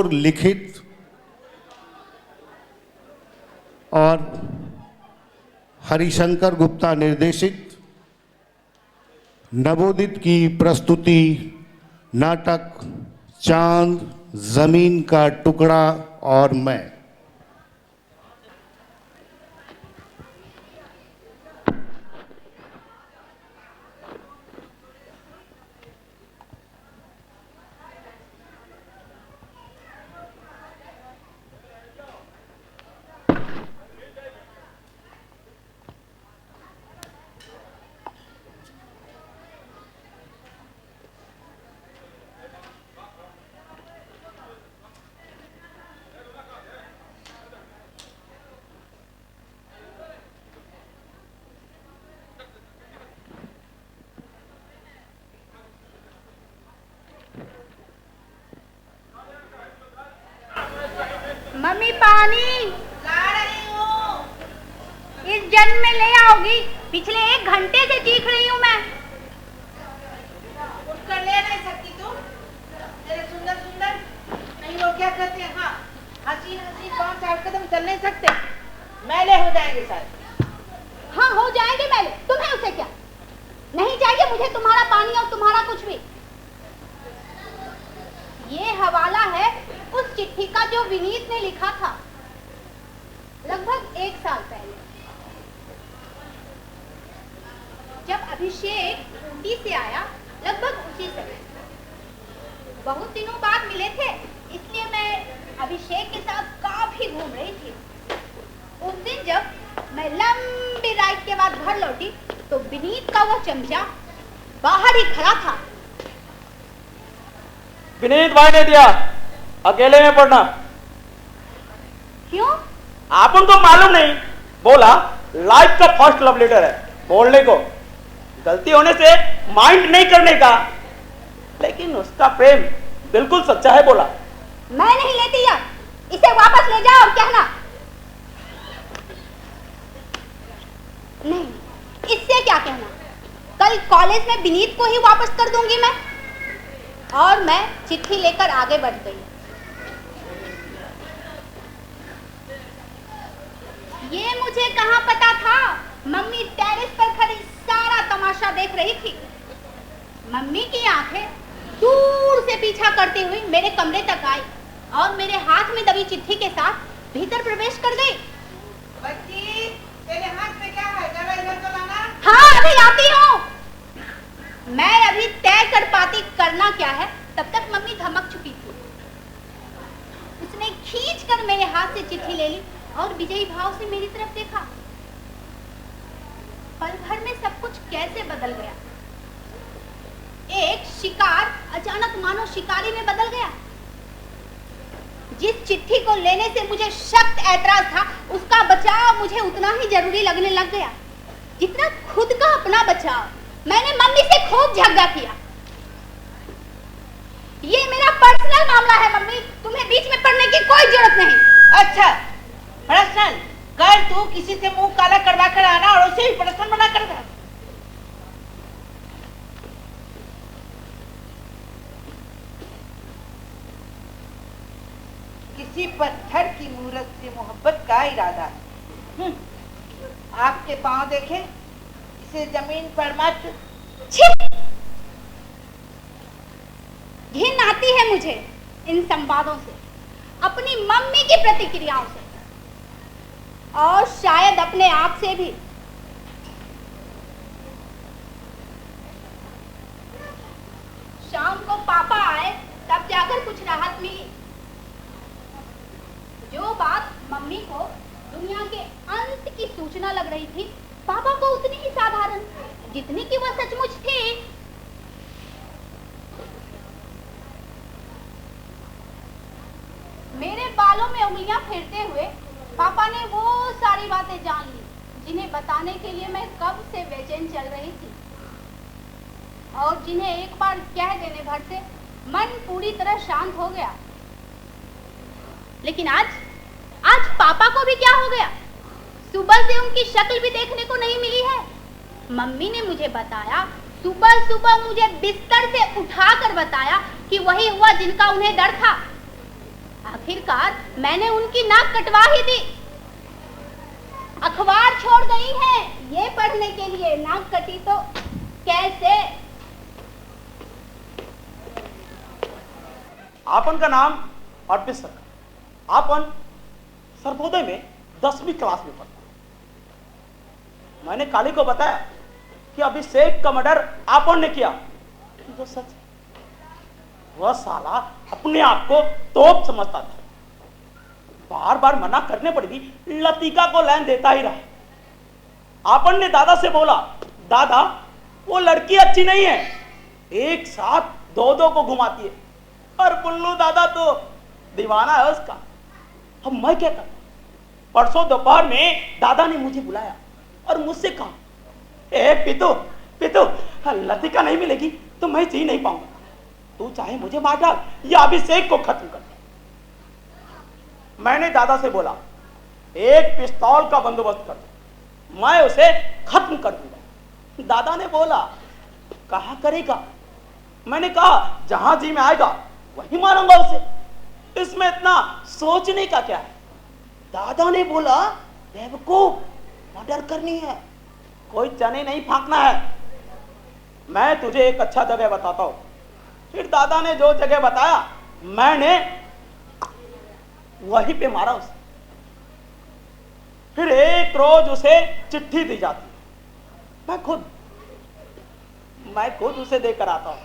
टैगोर लिखित और हरिशंकर गुप्ता निर्देशित नवोदित की प्रस्तुति नाटक चांद, जमीन का टुकड़ा और मैं। मम्मी पानी ला रही हूँ। इस जन्म में ले आओगी? पिछले 1 घंटे से चीख रही हूँ मैं। उठकर ले नहीं सकती तू? तेरे सुंदर सुंदर नहीं वो क्या कहते हैं, हाँ हसीन हसीन 5-8 कदम चल नहीं सकते, मैले हो जाएंगे शायद। हाँ हो जाएंगे मैले, तुम्हें उसे क्या? नहीं चाहिए मुझे तुम्हारा पानी और तुम्हारा कुछ भी। ये हवाला है उस चिट्ठी का जो विनीत ने लिखा था लगभग 1 साल पहले, जब अभिषेक ऊटी से आया, लगभग उसी समय। बहुत दिनों बाद मिले थे, इसलिए मैं अभिषेक के साथ काफी घूम रही थी। उस दिन जब मैं लंबी राइड के बाद घर लौटी तो विनीत का वो चमचा बाहर ही खड़ा था। विनीत भाई ने दिया, अकेले में पढ़ना। क्यों? आप उनको मालूम नहीं? बोला लाइफ का फर्स्ट लव लेटर है, बोलने को गलती होने से माइंड नहीं करने का, लेकिन उसका प्रेम बिल्कुल सच्चा है। बोला मैं नहीं लेती यार, इसे वापस ले जाओ और कहना। नहीं, इससे क्या कहना, कल कॉलेज में विनीत को ही वापस कर दूंगी मैं। और मैं चिट्ठी लेकर आगे बढ़ गई। ये मुझे कहां पता था, मम्मी टेरेस पर खड़ी सारा तमाशा देख रही थी। मम्मी की आंखें दूर से पीछा करती हुई मेरे कमरे तक आई और मेरे हाथ में दबी चिट्ठी के साथ भीतर प्रवेश कर गई। बच्ची, तेरे हाथ में क्या है? जरा इधर तो लाना। हाँ अभी आती हूँ। मैं अभी तय कर पाती करना क्या है, तब तक मम्मी धमक चुकी थी। उसने खींच कर मेरे हाथ से चिट्ठी ले ली और विजयी भाव से मेरी तरफ देखा। पल भर में सब कुछ कैसे बदल गया। एक शिकार अचानक मानो शिकारी में बदल गया। जिस चिट्ठी को लेने से मुझे सख्त ऐतराज था, उसका बचाव मुझे उतना ही जरूरी लगने लग गया जितना खुद का अपना बचाव। मैंने मम्मी से खूब झगड़ा किया। ये मेरा पर्सनल मामला है मम्मी, तुम्हें बीच में पड़ने की कोई जरूरत नहीं। अच्छा पर्सनल कर, तू किसी से मुंह काला करवा कर आना और उसे ही पर्सनल बना कर दे। किसी पत्थर की मूरत से मोहब्बत का इरादा। आपके पांव देखे, इसे जमीन पर मत। घिन आती है मुझे इन संवादों से, अपनी मम्मी की प्रतिक्रियाओं से और शायद अपने आप से भी। शाम को पापा आए तब जाकर कुछ राहत मिली। जो बात मम्मी को दुनिया के अंत की सूचना लग रही थी, पापा को उतनी ही साधारण जितनी कि वह सचमुच थी। मेरे बालों में उंगलियां फेरते हुए पापा ने वो सारी बातें जान ली जिन्हें बताने के लिए मैं कब से बेचैन चल रही थी और जिन्हें एक बार कह देने भर से मन पूरी तरह शांत हो गया। लेकिन आज पापा को भी क्या हो गया? सुबह से उनकी शक्ल भी देखने को नहीं मिली है। मम्मी ने मुझे बताया, सुबह सुबह मुझे बिस्तर से उठाकर बताया कि वही हुआ जिनका उन्हें डर था। आखिरकार मैंने उनकी नाक कटवा ही दी। अखबार छोड़ गई है ये पढ़ने के लिए, नाक कटी तो कैसे। आपन का नाम अर्पित सरकार। आपन सर्वोदय में 10वीं क्लास में पढ़ता। मैंने काली को बताया कि अभिषेक का मर्डर आपन ने किया, जो सच है। वह साला अपने आप को तोप समझता था। बार बार मना करने पर भी लतिका को लाइन देता ही रहा। आपन ने दादा से बोला, दादा वो लड़की अच्छी नहीं है, एक साथ दो दो को घुमाती है, और बुल्लू दादा तो दीवाना है उसका। अब मैं क्या करूं? परसों दोपहर में दादा ने मुझे बुलाया और मुझसे कहा, ए पितू पितू, लतिका नहीं मिलेगी तो मैं जी नहीं पाऊंगा। तू चाहे मुझे मार डाल या अभिषेक को खत्म कर दे। मैंने दादा से बोला, एक पिस्तौल का बंदोबस्त कर दो, मैं उसे खत्म कर दूंगा। दादा ने बोला, कहा करेगा? मैंने कहा, जहां जी में आएगा वहीं मारूंगा उसे, इसमें इतना सोचने का क्या है? दादा ने बोला, बेवकूफ, मर्डर करनी है, कोई चने नहीं फांकना है। मैं तुझे एक अच्छा जगह बताता हूं। फिर दादा ने जो जगह बताया मैंने वहीं पे मारा उसे। फिर एक रोज उसे चिट्ठी दी जाती, मैं खुद उसे देकर आता हूं।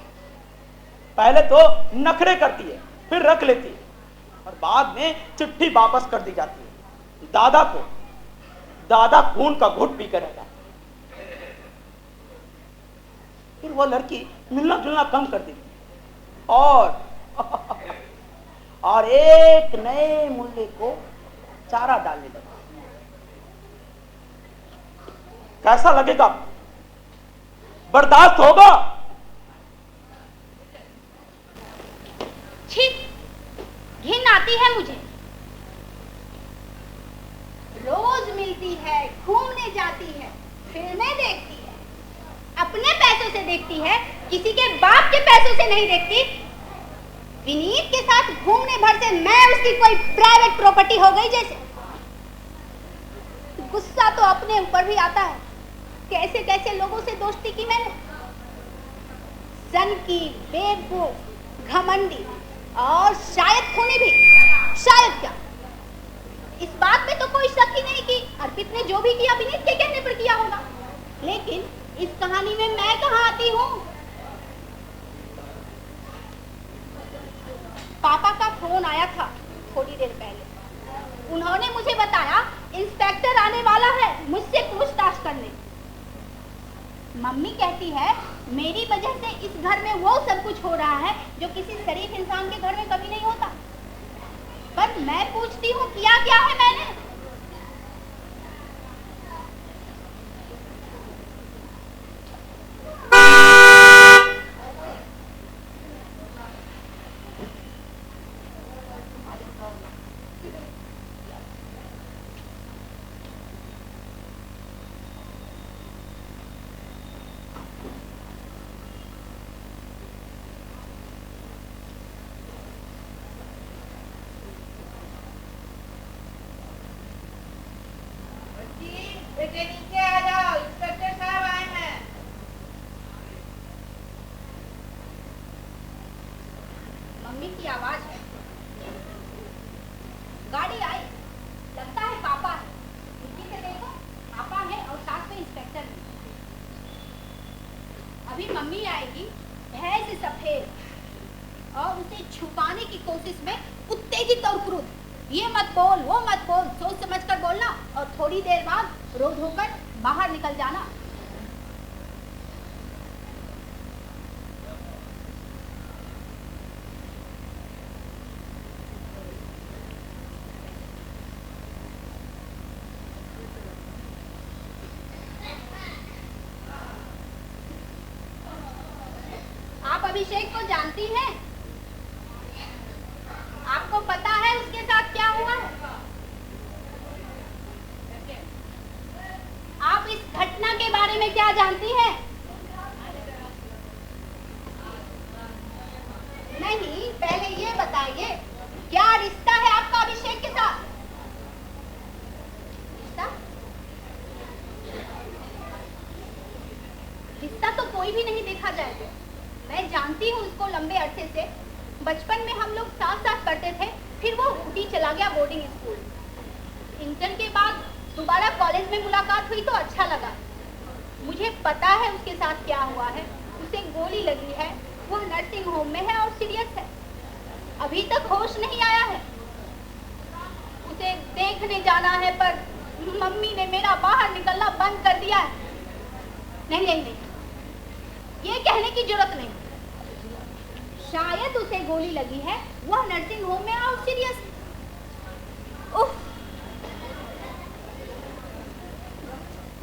पहले तो नखरे करती है, फिर रख लेती है, और बाद में चिट्ठी वापस कर दी जाती है दादा को। दादा खून का घुट पी कर रहता। फिर वो लड़की मिलना जुलना कम कर देती और एक नए मुल्ले को चारा डालने लगा। कैसा लगेगा? बर्दाश्त होगा? छी, घिन आती है मुझे। रोज मिलती है, घूमने जाती है, फिल्में देखती है, अपने पैसों से देखती है, किसी के बाप के पैसों से नहीं देखती। विनीत के साथ घूमने भर से मैं उसकी कोई प्राइवेट प्रॉपर्टी हो गई जैसे। गुस्सा तो अपने ऊपर भी आता है। कैसे कैसे लोगों से दोस्ती की मैंने। सन की, बेवकूफ, घमंडी और शायद खूनी भी। शायद क्या, इस बात में तो कोई शक ही नहीं कि अर्पित ने जो भी किया विनीत के कहने पर किया होगा। लेकिन इस कहानी में मैं कहां आती हूं? पापा का फोन आया था थोड़ी देर पहले। उन्होंने मुझे बताया इंस्पेक्टर आने वाला है मुझसे पूछताछ करने। मम्मी कहती है मेरी वजह से इस घर में वो सब कुछ हो रहा है जो किसी शरीफ इंसान के घर में कभी नहीं होता। पर मैं पूछती हूँ किया क्या है मैंने? बेटे नीचे आ जाओ, इंस्पेक्टर साहब आए हैं। मम्मी की आवाज है। गाड़ी आई, लगता है पापा है। खिड़की से देखो, पापा है और साथ में इंस्पेक्टर है। अभी मम्मी आएगी, भैंस सफेद, और उसे छुपाने की कोशिश में उत्तेजित और क्रुद्ध। ये मत बोल, वो मत बोल, सोच समझ कर बोलना, और थोड़ी देर बाद रोड होकर बाहर निकल जाना। आप अभिषेक को जानती हैं? आपको पता है उसके साथ क्या हुआ है? आप इस घटना के बारे में क्या जानती हैं? नहीं, पहले ये बताइए क्या रिश्ता है देखा जाए तो मैं जानती हूँ उसको लंबे अरसे से। बचपन में हम लोग साथ साथ पढ़ते थे, फिर वो ऊटी चला गया बोर्डिंग स्कूल। इंटर के बाद दोबारा कॉलेज में मुलाकात हुई तो अच्छा लगा। मुझे पता है उसके साथ क्या हुआ है। उसे गोली लगी है, वो नर्सिंग होम में है और सीरियस है। अभी तक होश नहीं आया है। उसे देखने जाना है पर मम्मी ने मेरा बाहर निकलना बंद कर दिया है। नहीं नहीं नहीं, ये कहने की जरूरत नहीं। शायद उसे गोली लगी है, वह नर्सिंग होम में और सीरियस। उफ,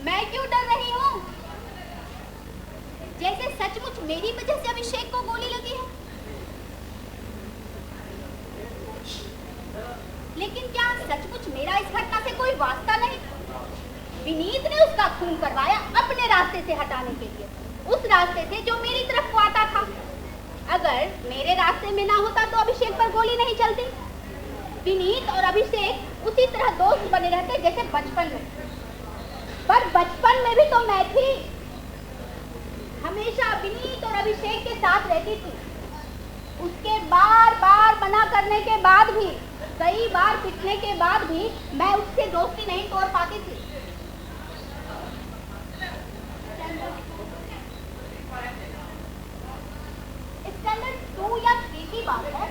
मैं क्यों डर रही हूँ? जैसे सचमुच मेरी वजह से अभिषेक को गोली लगी है। लेकिन क्या सचमुच मेरा इस घटना से कोई वास्ता नहीं? विनीत ने उसका खून करवाया अपने रास्ते से हटाने के लिए, उस रास्ते से जो मेरी तरफ को आता था। अगर मेरे रास्ते में ना होता तो अभिषेक पर गोली नहीं चलती। विनीत और अभिषेक उसी तरह दोस्त बने रहते जैसे बचपन में। पर बचपन में भी तो मैं थी, हमेशा विनीत और अभिषेक के साथ रहती थी। उसके बार बार मना करने के बाद भी, कई बार पिटने के बाद भी मैं उससे दोस्ती नहीं तोड़ पाती थी। स्टैंडर्ड 2 या 3 की बात है।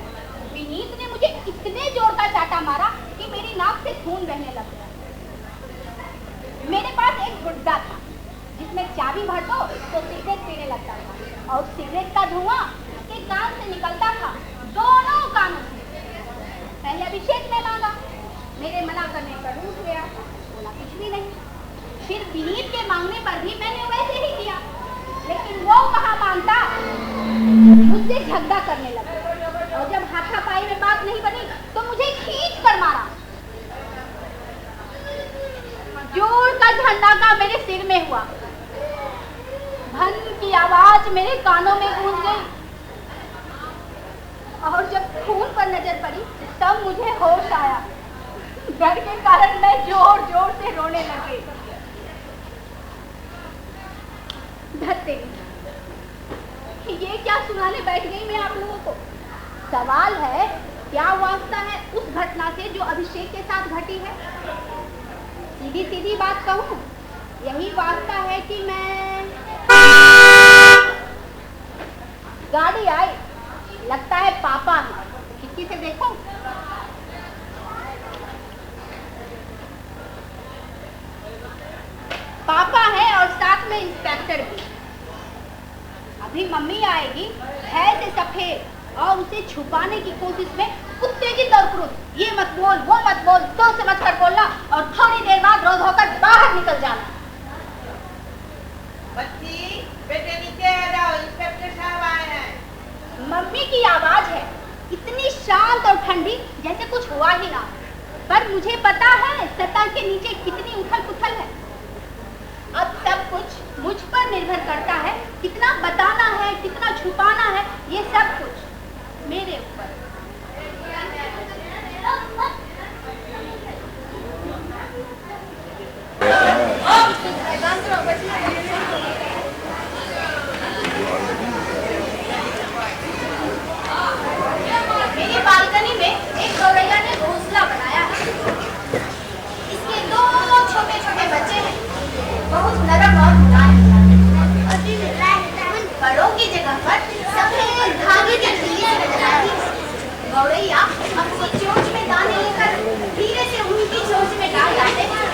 विनीत ने मुझे इतने जोर का चाटा मारा कि मेरी नाक से खून बहने लग गया। मेरे पास एक गुड्डा था जिसमें चाबी भर दो तो सिगरेट पीने लगता था और सिगरेट का धुआं उसके कान से निकलता था, दोनों कानों से। पहले अभिषेक ने मांगा, मेरे मना करने पर रूठ गया, बोला कुछ भी नहीं। फिर विनीत के मांगने पर भी मैंने वैसे ही किया, लेकिन वो कहाँ मानता, मुझसे झगड़ा करने लगा। और जब हाथापाई में बात नहीं बनी तो मुझे खींच कर मारा। जोर का झंडा मेरे सिर में हुआ, भन की आवाज मेरे कानों में गूंज गई। और जब खून पर नजर पड़ी तब मुझे होश आया। डर के कारण मैं जोर जोर से रोने लगी। धत्ते, ये क्या सुनाने बैठ गई मैं आप लोगों को? सवाल है, क्या वास्ता है उस घटना से जो अभिषेक के साथ घटी है? सीधी सीधी बात कहूँ, यही वास्ता है कि मैं गाड़ी आई, लगता है पापा है, खिड़की से देखो। पापा है और साथ में इंस्पेक्टर भी। अभी मम्मी आएगी, है से सफेद, और उसे छुपाने की कोशिश में उत्तेजित और क्रोध, ये मत बोल, वो मत बोल, तो समझ कर बोलना और थोड़ी देर बाद रोज होकर बाहर निकल जाना। बच्ची, बेटे नीचे आ जाओ, इंस्पेक्टर साहब आए हैं। मम्मी की आवाज है, इतनी शांत और ठंडी जैसे कुछ हुआ ही ना। पर मुझे पता है सतह के नीचे कितनी उथल पुथल है। अब सब कुछ मुझ पर निर्भर करता है, कितना बताना है, कितना छुपाना है, ये सब कुछ मेरे ऊपर। मेरी बालकनी में एक गौरैया ने घोंसला बनाया है। इसके 2 छोटे-छोटे बच्चे हैं, बहुत नरम और मुलायम। बड़ों की जगह पर सफेद धागे की खीली नजर आती है। गौरैया अपनी चोंच में दाने लेकर धीरे से उनकी चोंच में डाल जाते हैं।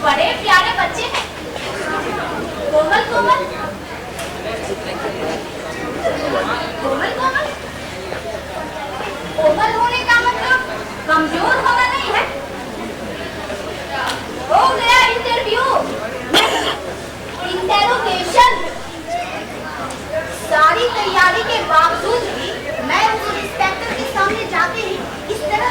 बड़े प्यारे बच्चे हैं, कोमल कोमल कोमल कोमल। कोमल होने का मतलब कमजोर होना नहीं है। हो गया इंटरव्यू, इंटेरोगेशन। सारी तैयारी के बावजूद भी मैं उस इंस्पेक्टर के सामने जाते ही इस तरह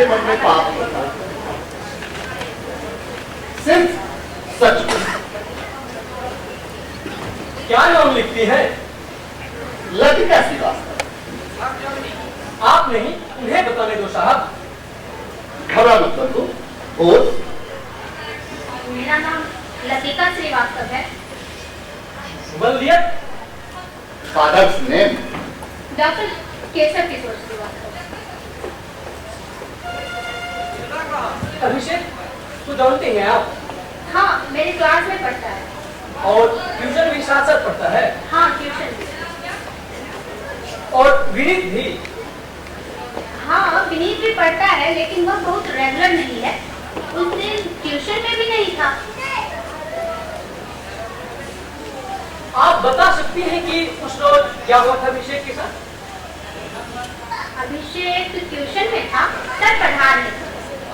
जिसके मन में पाप होता है। सिर्फ सच बोलो। क्या नाम लिखती है? लतिका श्रीवास्तव। आप नहीं, उन्हें बताने दो साहब। घबरा मत कर तू, बोल। मेरा नाम लतिका श्रीवास्तव है। वल्लियत? Father's name? Doctor Keshav Kishore Srivastava. Abhishek को जानते हैं आप? हाँ, मेरी क्लास में पढ़ता है। और ट्यूशन भी साथ साथ पढ़ता है? हाँ, ट्यूशन भी। और विनीत भी? हाँ, विनीत भी पढ़ता है, लेकिन वह बहुत रेगुलर नहीं है। उस दिन ट्यूशन में भी नहीं था। आप बता सकती हैं कि उस रोज क्या हुआ था अभिषेक के साथ? अभिषेक ट्यूशन में था, सर पढ़ा रहे थे।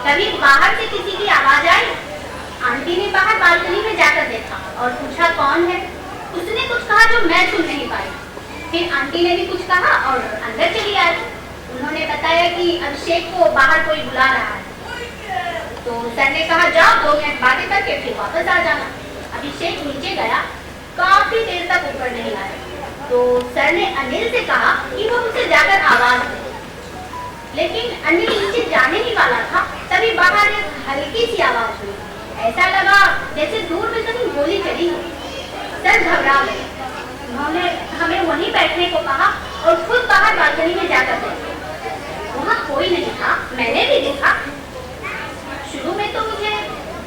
तभी बाहर से किसी की आवाज आई। आंटी ने बाहर बालकनी में जाकर देखा और पूछा कौन है। उसने कुछ कहा जो मैं सुन नहीं पाई। फिर आंटी ने भी कुछ कहा और अंदर चली आई। उन्होंने बताया कि अभिषेक को बाहर कोई बुला रहा है। तो सर ने कहा जाओ 2 मिनट बातें करके फिर वापस आ जाना। अभिषेक नीचे गया, काफी देर तक ऊपर नहीं आया। तो सर ने अनिल से कहा कि वो उसे जाकर आवाज दे। लेकिन अनिल नीचे जाने ही वाला था, तभी बाहर एक हल्की सी आवाज हुई। ऐसा लगा जैसे दूर में कहीं गोली चली हो। सर घबरा गए। उन्होंने हमें वहीं बैठने को कहा और खुद बाहर बालकनी में जाकर देखे। वहाँ कोई नहीं था, मैंने भी देखा। शुरू में तो मुझे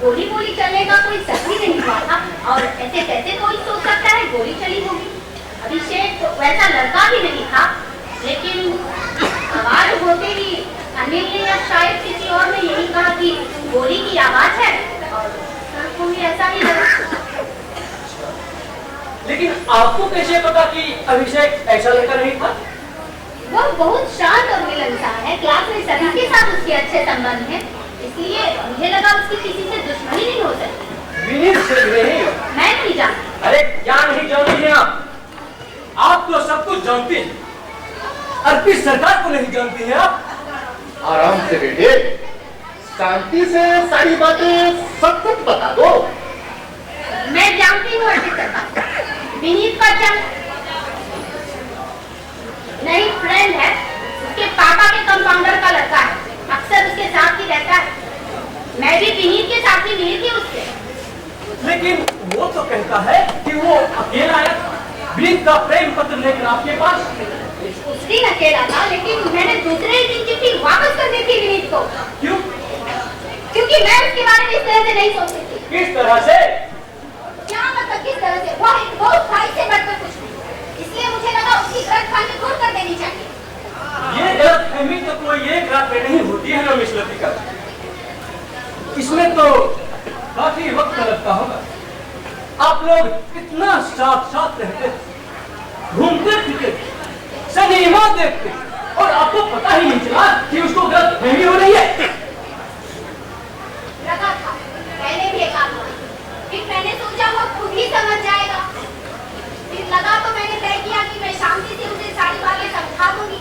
गोली गोली चलने का कोई शक ही नहीं हुआ था, और ऐसे कैसे कोई सोच सकता है गोली चली होगी। अभिषेक तो वैसा लड़का भी नहीं था, लेकिन आवाज होते ही अनिल ने या शायद किसी और ने यही कहा कि गोली की आवाज है, और सर को भी ऐसा ही लगा। लेकिन आपको कैसे पता कि अभिषेक ऐसा लड़का नहीं था? वह बहुत शांत और मिलनसार है। क्लास में सभी के साथ उसके अच्छे संबंध हैं, इसलिए मुझे लगा उसकी किसी से दुश्मनी नहीं हो सकती। विनीत से नहीं? मैं नहीं जानती। अरे क्या नहीं जानती हैं आप? आप तो सब कुछ जानती हैं। अर्पित सरकार को नहीं जानती हैं आप? आराम से बेटे, शांति से सारी बातें सब कुछ बता दो। मैं जानती हूँ अर्पित सरकार। विनीत का नई फ्रेंड है, उसके पापा के कंपाउंडर का लड़का है, अक्सर उसके साथ ही रहता है। मैं भी विनीत के साथ ही मिली थी उससे। लेकिन वो तो कहता है कि वो अकेला आया था, विनीत का प्रेम पत्र लेकर आपके पास। उस दिन अकेला था, लेकिन मैंने दूसरे ही दिन चिट्ठी वापस कर दी थी विनीत को। क्यों? क्योंकि मैं उसके बारे में इस तरह से नहीं सोचती थी। किस तरह से? क्या मतलब किस तरह से? वो एक बहुत भाई से बढ़कर कुछ नहीं, इसलिए मुझे लगा उसकी गलतफहमी दूर कर देनी चाहिए। ये गलतफहमी तो कोई एक रात में नहीं होती है ना मिस लतिका। इसमें तो काफी वक्त लगता होगा। आप लोग इतना साथ साथ रहते, घूमते फिरते, सिनेमा देखते, और आपको पता ही नहीं चला कि उसको गलतफहमी हो रही है। लगा था, मैंने भी एक आदमी, फिर मैंने सोचा वो खुद ही समझ जाएगा। फिर लगा तो मैंने तय किया कि मैं शांति से उसे सारी बातें समझा दूंगी,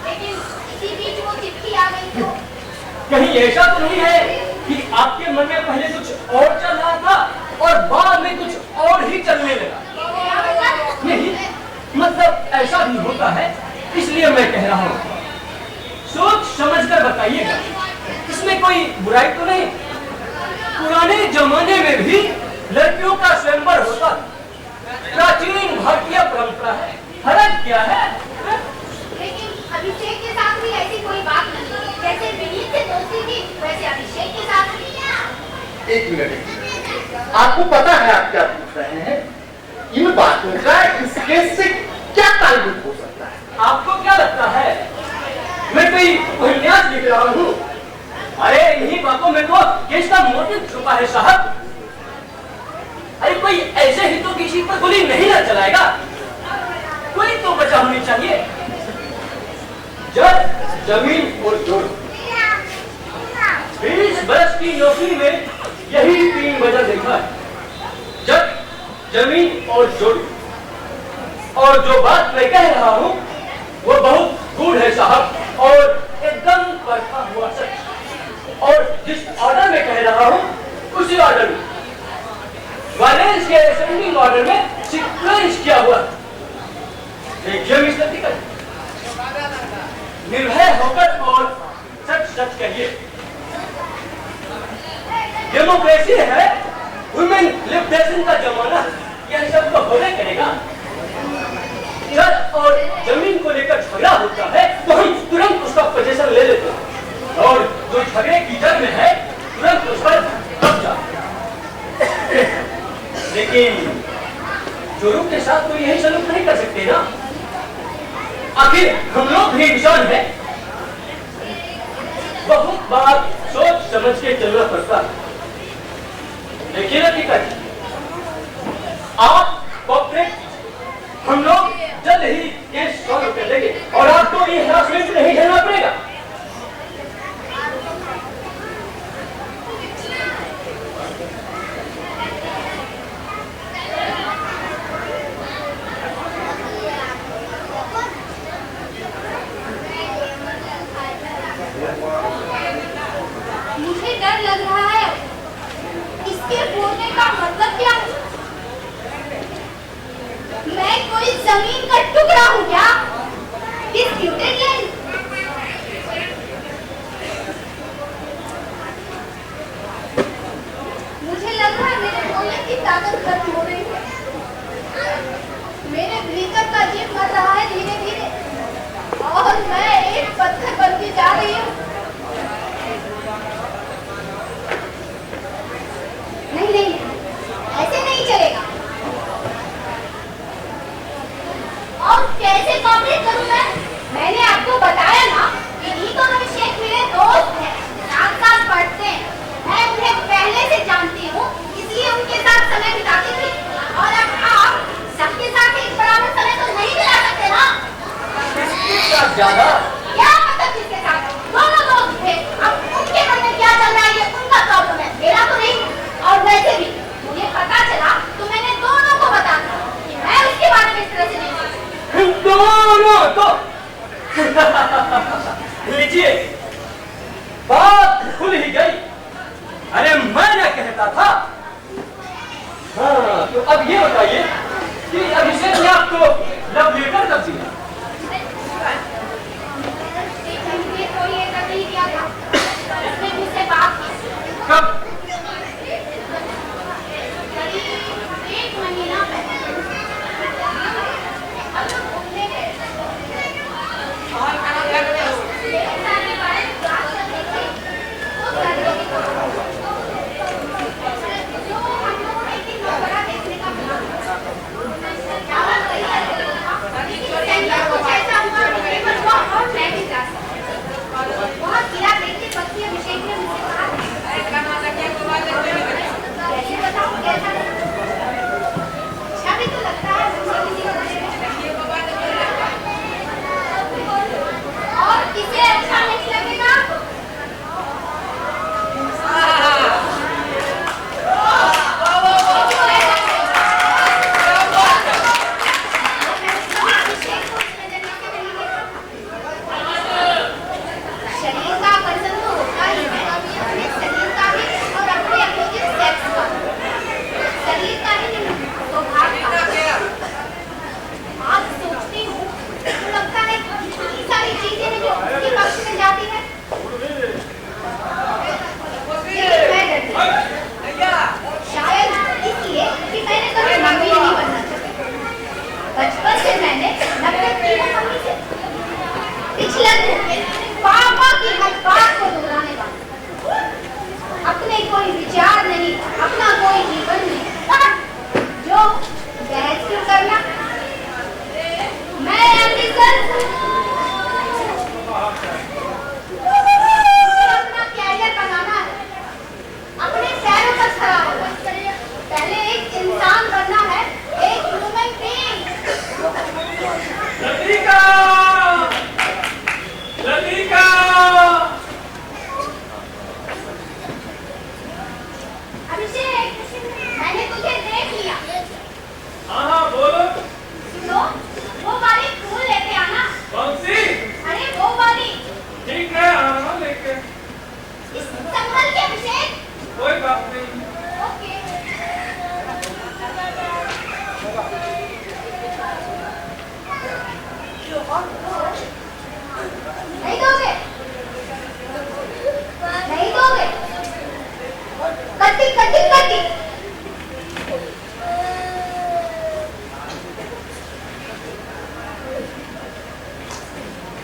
लेकिन इसी बीच वो चिट्ठी आ गई। तो कहीं ऐसा तो नहीं है कि आपके मन में पहले कुछ और चल रहा था और बाद में कुछ और ही चलने लगा? नहीं, मतलब ऐसा भी होता है, इसलिए मैं कह रहा हूँ सोच समझ कर बताइएगा। इसमें कोई बुराई तो नहीं? पुराने जमाने में भी लड़कियों का स्वयंवर होता, प्राचीन भारतीय परंपरा है। फर्क क्या है? लेकिन अभिषेक के साथ भी ऐसी कोई बात नहीं। जैसे विनीत से दोस्ती थी, वैसे अभिषेक के साथ भी। एक मिनट, आपको पता है आप क्या पूछ रहे हैं? इन बातों का इस केस से क्या ताल्लुक हो सकता है? आपको क्या लगता है मैं कोई उपन्यास लिख रहा हूँ? अरे इन्हीं बातों में तो केस का मोटिव छुपा है साहब। अरे कोई ऐसे ही तो किसी पर गोली नहीं ना चलाएगा, कोई तो वजह होनी चाहिए। जब जमीन और जुर्म, 20 वर्ष की नौकरी में यही 3 वजह देखा है। जब जमीन और जुर्म, और जो बात मैं कह रहा हूँ वो बहुत गूढ़ है साहब, और एकदम परखा हुआ सच। जिस ऑर्डर में कह रहा हूँ उसी ऑर्डर में वायलेंस के असेंडिंग ऑर्डर में सीक्वेंस किया हुआ। देखिए मिस्टर टिकट, निर्भय होकर और सच सच कहिए, डेमोक्रेसी है, वुमेन लिबरेशन का जमाना, यह सब तो होने करेगा। जज और जमीन को लेकर झगड़ा होता है तो हम तुरंत उसका पोजीशन ले लेते हैं और जो झगड़े की जड़ में है तुरंत उस पर कब्जा। लेकिन जोरू के साथ तो यही सलूक नहीं कर सकते ना, आखिर हम लोग भी इंसान हैं। बहुत बात सोच समझ के चलना पड़ता है। देखिए ना टिकट, आप कॉर्पोरेट, हम लोग जल्द ही केस सॉल्व कर देंगे और आपको ये हरासमेंट नहीं झेलना पड़ेगा। मुझे डर लग रहा है, इसके बोलने का मतलब क्या है? मैं कोई जमीन का टुकड़ा हूँ क्या? Disputed land. मुझे लग रहा है मेरे बोलने की ताकत खत्म हो रही है। मेरे भीतर का जीव मर रहा है धीरे धीरे और मैं एक पत्थर बनती जा रही हूँ। नहीं नहीं, ऐसे नहीं चलेगा। और कैसे कॉपरेट करूं मैं? मैंने आपको बताया ना कि नीतो और अभिषेक मेरे दोस्त हैं, साथ साथ पढ़ते हैं। मैं उन्हें पहले से जानती हूँ, इसलिए उनके साथ समय बिताती थी। और अब आप सबके साथ एक बराबर समय तो नहीं बिता सकते ना? किसके साथ ज्यादा? क्या मतलब किसके साथ? दोनों दोस्त थे। अब उनके मन में क्या चल रहा है ये उनका प्रॉब्लम है, मेरा तो नहीं। और वैसे भी मुझे पता चला तो मैंने दोनों को बता दिया कि मैं उसके बारे में इस तरह से नहीं सोचती। दोनों तो लीजिए, बात खुल ही गई। अरे मैं न कहता था। हाँ, तो अब ये बताइए कि अभिषेक ने आपको लव लेटर कब दिया? तो ये कभी किया था, उसने मुझसे बात की। कब? करीब 1 महीना पहले। हम लोग घूमने गए। मेरे सारे बारे में बात कर रही थी। तो सर्वे की जो हम लोगों ने एक दिन मकबरा देखने का प्लान किया। क्या बात कही?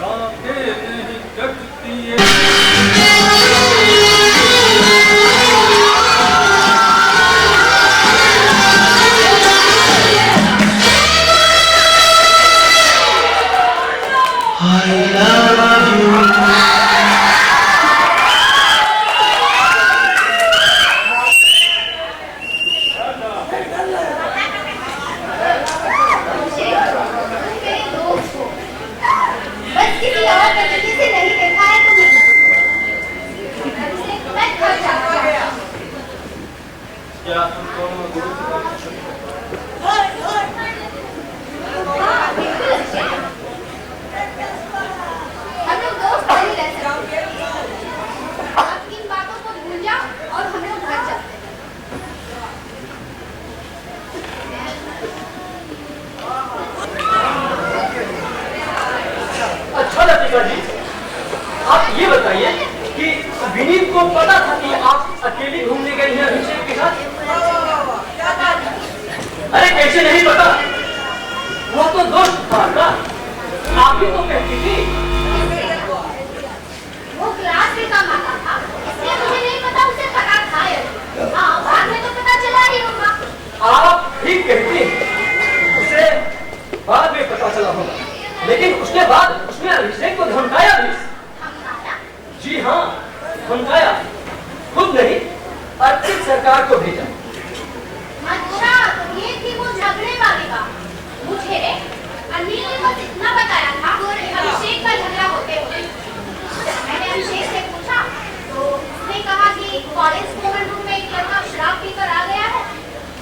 कांटे नहीं कटती है। बस किसी और तरीके से नहीं देखा है तुम्हें। मैं थक जाती हूँ। क्या तुम दोनों गुरु से बात कर सकते हो? हाँ, बिल्कुल अच्छे। हम लोग दोस्त नहीं रह सकते। अब इन बातों को भूल जाओ और हम लोग घर चलते हैं। अच्छा लतीका जी, आप ये बताइए कि विनीत को पता था कि आप अकेली घूमने गई हैं अभिषेक के साथ? अरे कैसे नहीं पता, वो तो दोस्त था ना, आप ही तो कहती थी। वो क्लास में कम आता था, इसलिए मुझे नहीं पता उसे पता था या नहीं। हाँ, बाद में तो पता चला ही होगा। आप ठीक कहती हैं, उसे बाद में पता चला होगा, लेकिन उसके बाद उसने अभिषेक को धमकाया भी। हमारा जी हाँ, धमकाया, खुद नहीं अर्पित सरकार को भेजा। अच्छा, तो ये थी वो झगड़े वाली बात। मुझे अनिल ने बस इतना बताया था कि अभिषेक का झगड़ा होते हुए। मैंने अभिषेक से पूछा तो उसने कहा कि कॉलेज कॉमन रूम में एक लड़का शराब पीकर आ गया है।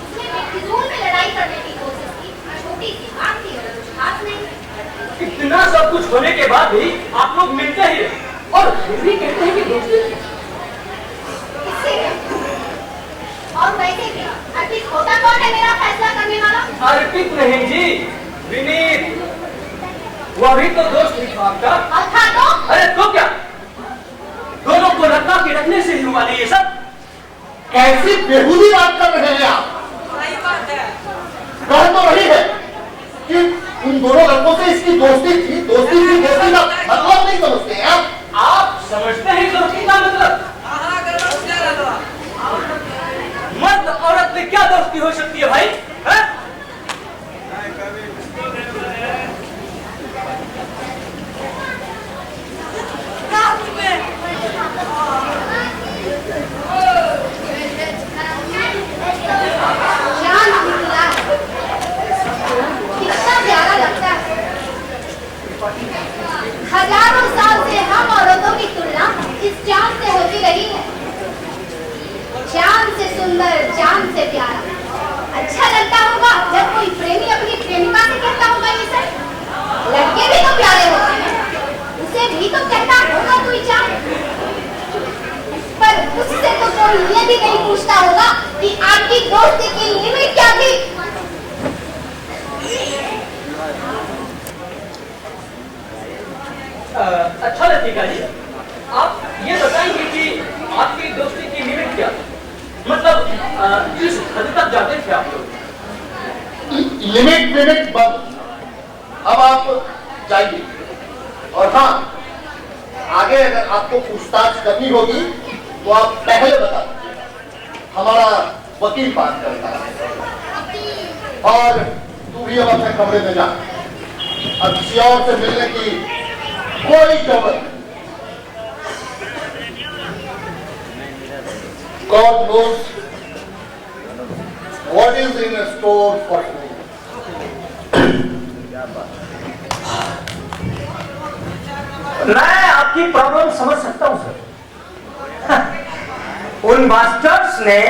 उसने बेफिजूल में लड़ाई करने की कोशिश की। छोटी सी बात थी, कुछ खास नहीं। इतना सब कुछ होने के बाद भी आप लोग मिलते ही रहे और फिर भी कहते हैं कि दोस्ती। इससे और वैसे भी अर्पित होता कौन है मेरा फैसला करने वाला? अर्पित नहीं जी, विनीत, वो अभी तो दोस्त ही था आपका। और था तो? अरे तो क्या, दोनों को रखा के रखने से ही हुआ नहीं ये सब। ऐसी बेहूदी बात कर रहे हैं आप। कह तो रही है कि उन दोनों लड़कों से इसकी दोस्ती थी का मतलब नहीं समझते हैं आप समझते हैं दोस्ती का मतलब? मर्द औरत में क्या दोस्ती हो सकती है भाई? है? चांद निकला है। कितना प्यारा लगता है। हजारों साल से हम औरतों की तुलना इस चांद से होती रही है। चांद से सुंदर, चांद से प्यारा। अच्छा लगता होगा जब कोई प्रेमी अपनी प्रेमिका से कहता होगा ये सब। लड़के भी तो प्यारे होते हैं, उसे भी तो कहता होगा कोई चांद। पर उससे तो कोई ये भी नहीं पूछता होगा कि आपकी दोस्ती की लिमिट क्या थी। अच्छा लतीका जी, आप ये बताएंगे कि आपकी दोस्ती की लिमिट क्या थी? मतलब किस हद तक जाते थे आप लोग? लिमिट बंद। अब आप जाइए। और हाँ, आगे अगर आपको पूछताछ करनी होगी तो आप पहले बता दीजिए, हमारा वकील बात करता है। और तू भी अब अपने कमरे में जा। अब किसी और से मिलने की कोई जरूरत नहीं। God knows what is in store for you. मैं आपकी प्रॉब्लम समझ सकता हूं सर। उन मास्टर्स ने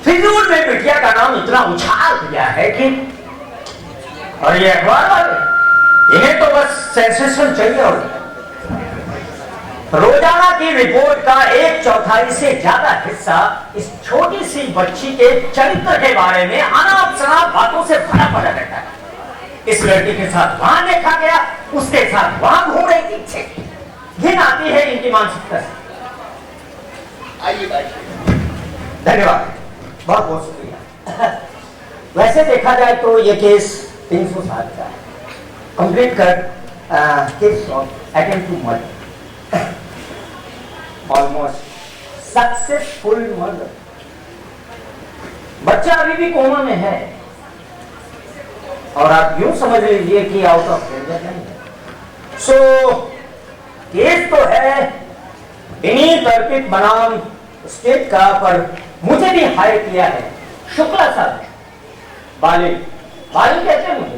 फिजूल में बिटिया का नाम इतना उछाल दिया है कि, और ये अखबार वाले इन्हें तो बस सेंसेशन चाहिए होता है। रोजाना की रिपोर्ट का 1/4 से ज्यादा हिस्सा इस छोटी सी बच्ची के चरित्र के बारे में अनाप शनाप बातों से भरा पड़ा रहता है। इस लड़की के साथ वहां देखा गया, उसके साथ वहां घूम रही थी। घिन आती है इनकी मानसिकता से। आइए बैठिए। धन्यवाद, बहुत बहुत शुक्रिया। वैसे देखा जाए तो ये केस 307 का है। कंप्लीट कर case of attempt to murder, almost successful murder. बच्चा अभी भी कोमा में है और आप यूं समझ लीजिए कि आउट ऑफ डेंजर नहीं है। सो केस तो है इन्हीं तर्कित बनाम स्टेट का, पर मुझे भी हायर किया है शुक्ला साहब, बाली बाली कहते हैं मुझे,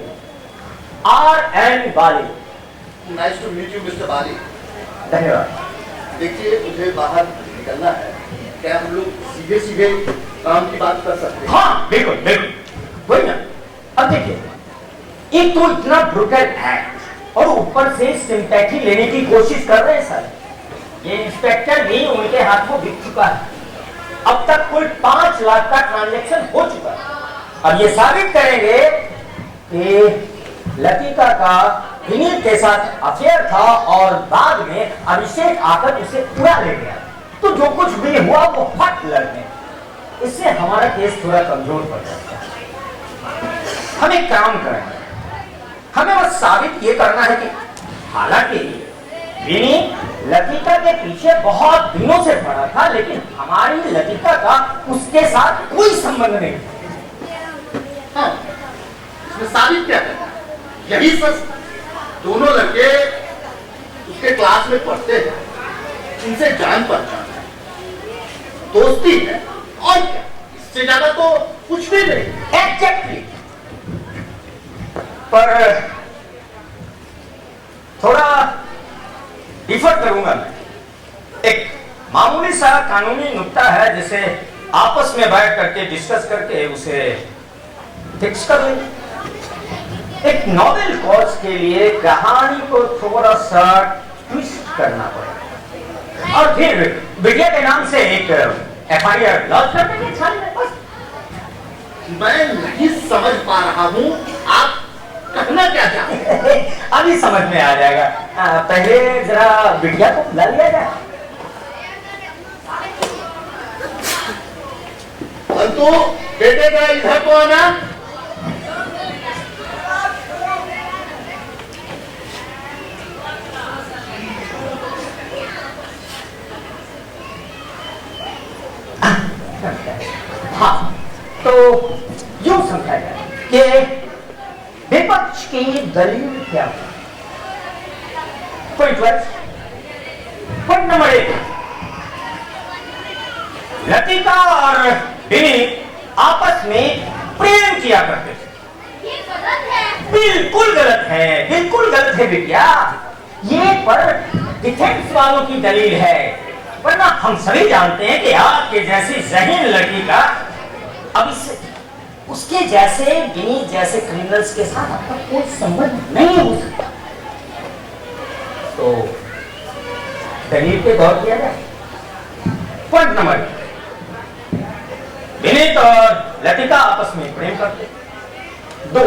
R.N. Bali. Nice to meet you mister Bali. धन्यवाद। देखिए मुझे बाहर निकलना है, क्या हम लोग सीधे सीधे काम की बात कर सकते हैं? हाँ बिल्कुल बिल्कुल, वही ना। अब देखिए, एक तो इतना ब्रुटल एक्ट और ऊपर से सिंपैथी लेने की कोशिश कर रहे हैं सर। ये इंस्पेक्टर भी उनके हाथ में बिक चुका है। अब तक कुल 5 लाख का ट्रांजैक्शन हो चुका है। अब ये साबित करेंगे कि लतिका का विनीत के साथ अफेयर था और बाद में अभिषेक आकर उसे उड़ा ले गया, तो जो कुछ भी हुआ वो फट लग गया। इससे हमारा केस थोड़ा कमजोर पड़ जाता है। हम एक काम करेंगे, हमें बस साबित ये करना है कि हालांकि विनीत लतिका के पीछे बहुत दिनों से पड़ा था, लेकिन हमारी लतिका का उसके साथ कोई संबंध नहीं। हाँ, इसमें साबित क्या करना है? यही सच, दोनों लड़के उसके क्लास में पढ़ते हैं, इनसे जान पहचान है, दोस्ती है, और क्या, इससे ज्यादा तो कुछ भी नहीं। एग्जैक्टली। पर थोड़ा डिफर करूंगा मैं। एक मामूली सा कानूनी नुक्ता है जिसे आपस में बैठ करके डिस्कस करके उसे फिक्स कर लेंगे। एक नॉवेल कॉज के लिए कहानी को थोड़ा सा ट्विस्ट करना पड़ेगा और फिर विद्या के नाम से एक FIR लॉन्च कर देंगे छान में। बस मैं नहीं समझ पा रहा हूँ आप कहना क्या चाहते हैं? अभी समझ में आ जाएगा। पहले जरा बिटिया को बुला लिया जाए। अंतु बेटे का इधर को आना। हाँ, तो यूं समझा जाए कि विपक्ष की दलील क्या है? पॉइंट नंबर 1, लतिका और विनीत आपस में प्रेम किया करते थे। ये गलत है। बिल्कुल गलत है, बिल्कुल गलत है बिटिया। ये पर डिफेंस वालों की दलील है, वरना हम सभी जानते हैं कि आपके जैसी जहीन लड़की का अब उसके जैसे विनीत जैसे क्रिमिनल्स के साथ आपका कोई संबंध नहीं हो सकता। तो दलील पे गौर किया जाए। पॉइंट नंबर 2, विनीत और लतिका आपस में प्रेम करते। 2,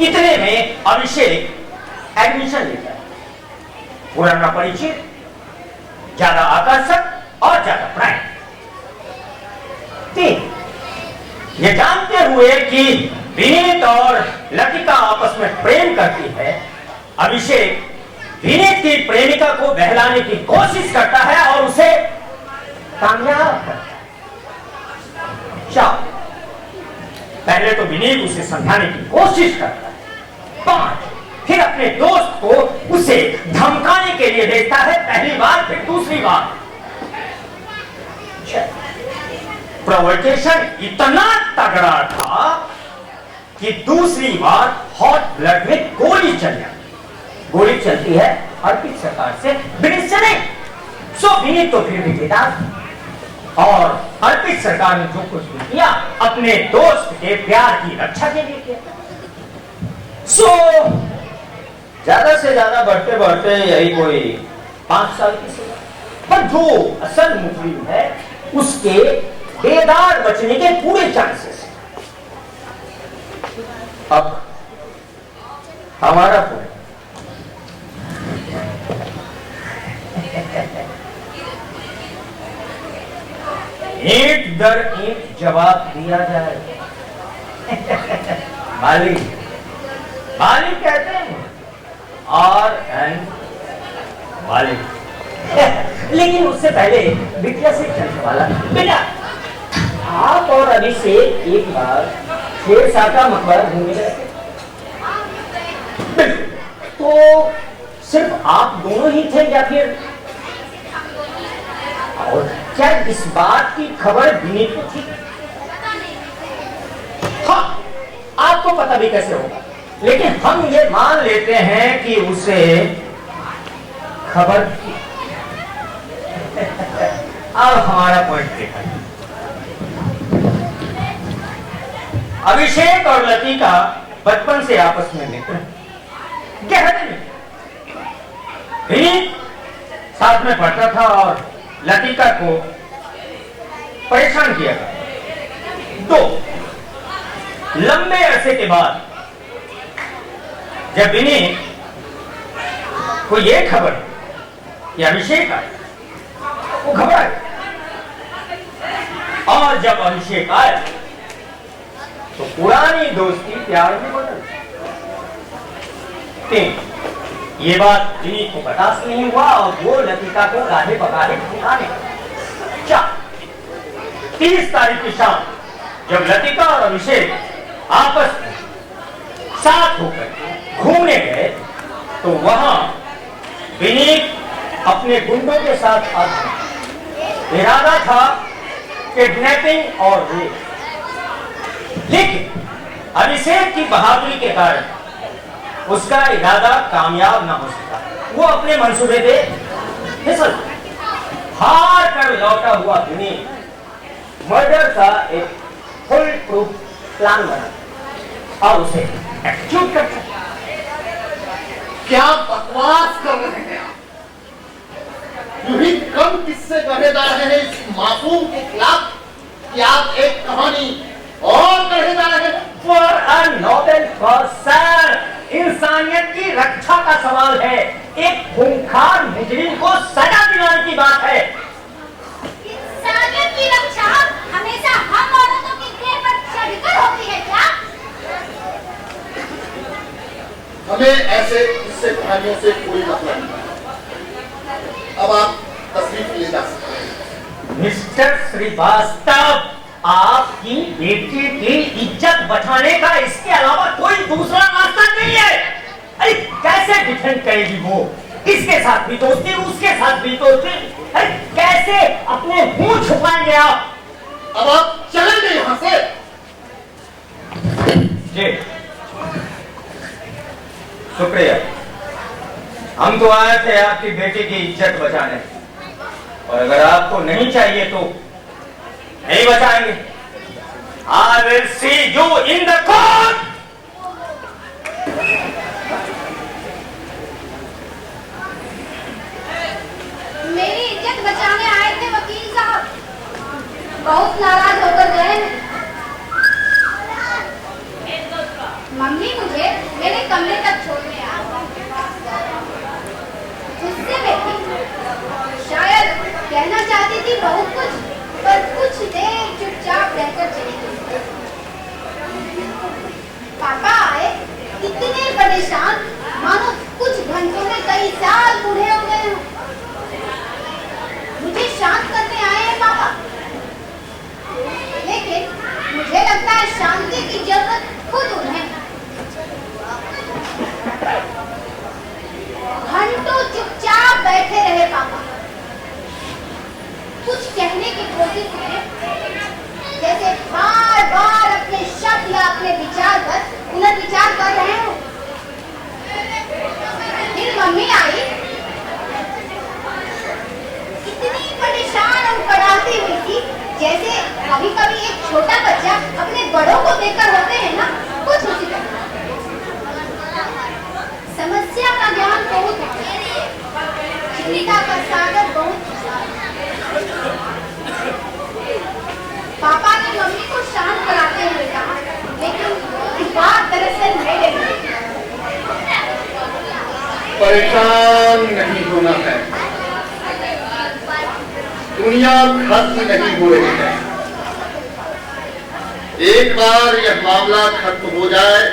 इतने में अभिषेक एडमिशन लेता है। पुराना परिचित, ज्यादा आकर्षक और ज्यादा प्राइम। 3, ये जानते हुए कि विनीत और लतिका आपस में प्रेम करती है, अभिषेक विनीत की प्रेमिका को बहलाने की कोशिश करता है और उसे कामयाब करता है। 4, पहले तो विनीत उसे समझाने की कोशिश करता है। 5, फिर अपने दोस्त को उसे धमकाने के लिए भेजता है, पहली बार फिर दूसरी बार। 6, प्रोवोकेशन इतना तगड़ा था कि दूसरी बार हॉट ब्लड में गोली चल जाती। गोली चलती है अर्पित सरकार से विनीत से नहीं। सो विनीत तो फिर भी बेदाग और अर्पित सरकार ने जो कुछ भी किया अपने दोस्त के प्यार की रक्षा के लिए किया। सो ज्यादा से ज्यादा बढ़ते बढ़ते यही कोई 5 साल की सजा, पर जो असल मुजरिम है उसके बेदार बचने के पूरे चांसेस। अब हमारा पॉइंट, ईंट दर ईंट जवाब दिया जाए। बाली बाली कहते हैं R.N. मालिक। लेकिन उससे पहले बिटिया से कहने वाला, बेटा आप और अभिषेक एक बार शेरशाह का मकबरा घूमने गए थे? बिल्कुल। तो सिर्फ आप दोनों ही थे या फिर और क्या इस बात की खबर विनीत को थी? हाँ, आपको पता भी कैसे होगा, लेकिन हम ये मान लेते हैं कि उसे खबर थी। अब हमारा पॉइंट देखा। अभिषेक और लतिका बचपन से आपस में मित्र गहरे मित्र। विनीत साथ में पढ़ता था और लतिका को परेशान किया था। तो लंबे अरसे के बाद जब विनीत को यह खबर कि अभिषेक आया, वो घबराया। और जब अभिषेक आया तो पुरानी दोस्ती प्यार में बदल गई। ये बात विनीत को बर्दाश्त नहीं हुआ और वो लतिका को गाढ़े पकाड़े दिखाने। 30 तारीख की शाम जब लतिका और अभिषेक आपस में साथ होकर घूमने गए तो वहां विनीत अपने गुंडों के साथ आता। इरादा था किडनैपिंग और रेप, लेकिन अभिषेक की बहादुरी के कारण उसका इरादा कामयाब न हो सका। वो अपने मंसूबे पे फिसल हार कर लौटा हुआ विनीत मर्डर का एक फुल प्रूफ प्लान बना और उसे एक्जीक्यूट कर सका। क्या बकवास कर रहे हैं आप? यूं ही कम किस्से गढ़े जा रहे हैं इस मासूम के खिलाफ कि आप एक कहानी और गढ़े जा रहे हैं। For a noble cause, sir, इंसानियत की रक्षा का सवाल है। एक खूंखार मुजरिम को सजा दिलाने की बात है। इंसानियत की रक्षा हमेशा हम औरतों की देह पर चढ़कर होती है क्या? हमें ऐसे किस्से कहानियों से कोई मतलब नहीं। अब आप तस्वीर ले जा सकते हैं। मिस्टर श्रीवास्तव, आपकी बेटी की इज्जत बचाने का इसके अलावा कोई दूसरा रास्ता नहीं है। अरे कैसे डिफेंड करेगी वो? इसके साथ भी दोस्ती, उसके साथ भी दोस्ती। अरे कैसे अपने मुंह छुपाएंगे आप? अब आप चलेंगे यहां से। जी शुक्रिया। हम तो आए थे आपकी बेटी की इज्जत बचाने, और अगर आपको नहीं चाहिए तो नहीं बचाएंगे। I will see you in the court. मेरी इज्जत बचाने आए थे वकील साहब, बहुत नाराज होकर गए हैं। मम्मी मुझे मेरे कमरे तक छोड़ने आ गुस्से में थी। शायद कहना चाहती थी बहुत कुछ, पर कुछ देर चुपचाप रहकर चली गई। पापा आए इतने परेशान मानो कुछ घंटों में कई साल बूढ़े हो गए हों। मुझे शांत करने आए हैं पापा, लेकिन मुझे लगता है शांति की जरूरत खुद उन्हें। घंटों चुपचाप बैठे रहे पापा, कुछ कहने की कोशिश में जैसे बार बार अपने शब्द या अपने विचार पर पुनर्विचार कर रहे हो। फिर मम्मी आई, इतनी परेशान और पढ़ाती हुई थी जैसे कभी कभी एक छोटा बच्चा अपने बड़ों को देखकर होते हैं ना, कुछ उसी तरह। समस्या का ज्ञान बहुत है, चिंता का सागर बहुत। पापा ने मम्मी को शांत कराते हुए कहा, लेकिन बात दरअसल मेरे लिए। परेशान नहीं होना है, दुनिया खत्म नहीं हो रही है। एक बार यह मामला खत्म हो जाए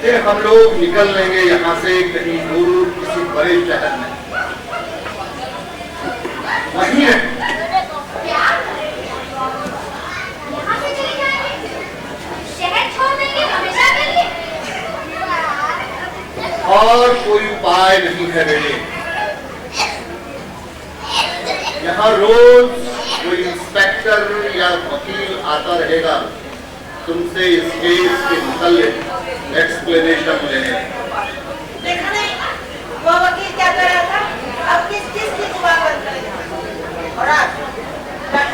फिर हम लोग निकल लेंगे यहाँ से कहीं दूर किसी बड़े शहर में, वहीं है। क्या? यहाँ से चले जाएंगे? शहर छोड़ देंगे हमेशा के लिए? और कोई उपाय नहीं है बेटे। यहाँ रोज कोई इंस्पेक्टर या वकील आता रहेगा तुमसे इस केस के मुताल्लिक एक्सप्लेनेशन लेने। देखा नहीं वो वकील क्या कर रहा था? अब किस की जुबान बंद करेगा? और आज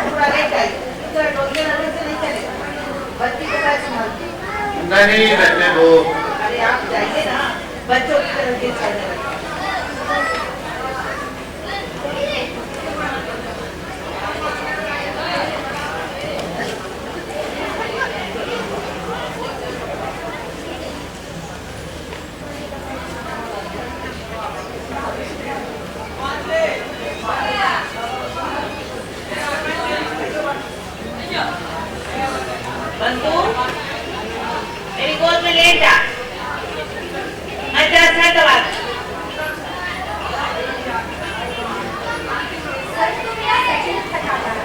पूरा नहीं चाहिए तो डोंगे नजर से नहीं चलेगा। बच्ची को कैसे संभालती? नहीं रहने दो। अरे आप जाइए ना, बच्चों की तरह के चलने लगे। बंतु, मेरी गोद में लेट जा। मैं तेरा सर दबा दूं। सर तो मेरा सचिन फटाता है।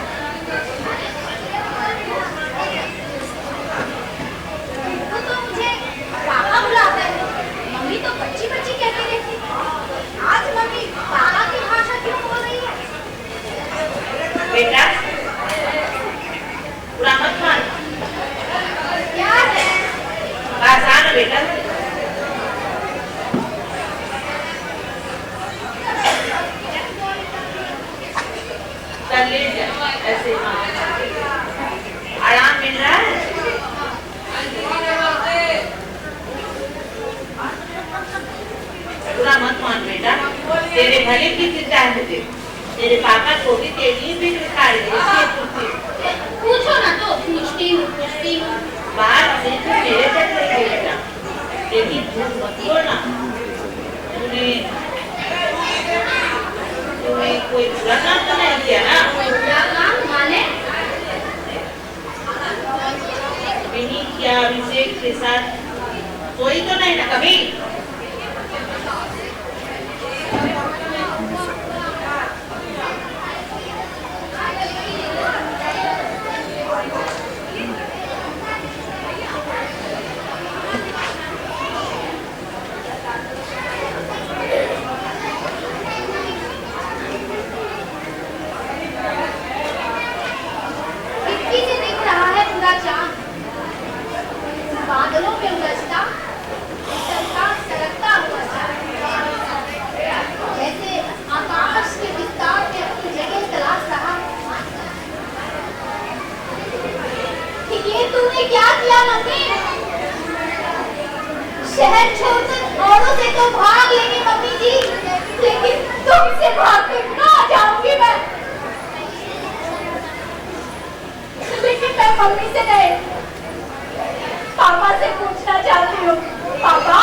वो तो मुझे पापा बुलाता है। मम्मी तो बच्ची बच्ची कहती रहती। आज मम्मी पापा की भाषा क्यों बोल रही है? बेटा, पूरा मत मान। क्या है? आसान है बेटा। चल ले जा, ऐसे ही आराम मिल रहा है। पूरा मत मान बेटा, तेरे भले की चिंता है मुझे। तेरे पापा को भी तेरी फिक्र खाई है, इसलिए पूछती हूँ। पूछो ना तो पूछती हूँ। बात सिर्फ मेरे तक नहीं बेटा, लेकिन झूठ मत बोलना। तूने कोई बुरा काम तो नहीं किया ना? क्या काम माने? नहीं किया अभिषेक के साथ सोई तो नहीं ना कभी? खिड़की से दिख रहा है पूरा चांद, बादलों में उलझता, सरकता हुआ चांद, जैसे आकाश के विस्तार में अपनी जगह तलाश रहा। ये तूने क्या किया मम्मी? शहर छोड़कर औरों से तो भाग लेंगे मम्मी जी, लेकिन तुमसे भाग कर कहाँ जाऊंगी मैं? लेकिन मैं मम्मी से नहीं, पापा से पूछना चाहती हूँ। पापा,